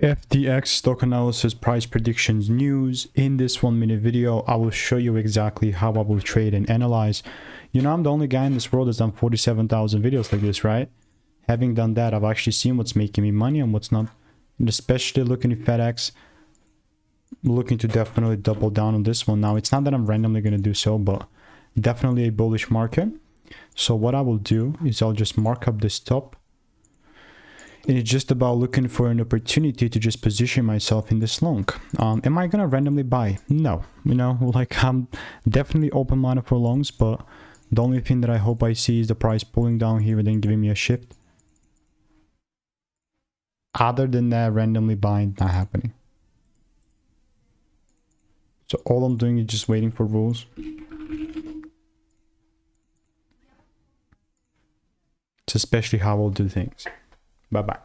FDX stock analysis price predictions news. In this 1-minute video, I will show you exactly how I will trade and analyze. You know, I'm the only guy in this world that's done 47,000 videos like this, right? Having done that, I've actually seen what's making me money and what's not. And especially looking at FedEx, looking to definitely double down on this one. Now, it's not that I'm randomly going to do so, but definitely a bullish market. So what I will do is I'll just mark up this top. And it's just about looking for an opportunity to just position myself in this long. Am I gonna randomly buy? No. You know, like, I'm definitely open-minded for longs, but the only thing that I hope I see is the price pulling down here and then giving me a shift. Other than that, randomly buying, not happening. So all I'm doing is just waiting for rules. It's especially how I'll do things. Bye-bye.